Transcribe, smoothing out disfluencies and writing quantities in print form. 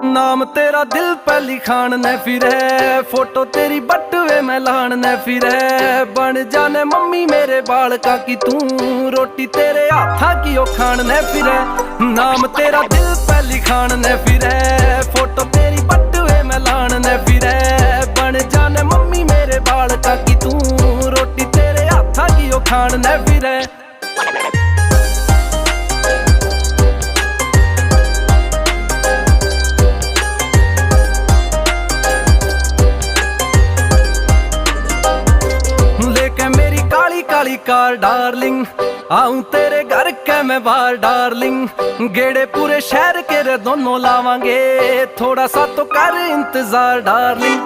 नाम तेरा दिल पे लिखान ने फिर है, फोटो तेरी बटवे में लान ने फिर है। बन जाने मम्मी मेरे बालका की तू, रोटी तेरे हाथा की ओ खान ने फिर है। नाम तेरा दिल पे लिखान ने फिर है, फोटो तेरी बटवे में लान ने फिर है। बन जाने मम्मी मेरे बालका की तू, रोटी तेरे हाथा की ओ खान ने फिर है। काली कार डार्लिंग, आऊं तेरे घर के मैं बाहर डार्लिंग। गेड़े पूरे शहर के रे दोनों लावांगे, थोड़ा सा तो कर इंतजार डार्लिंग।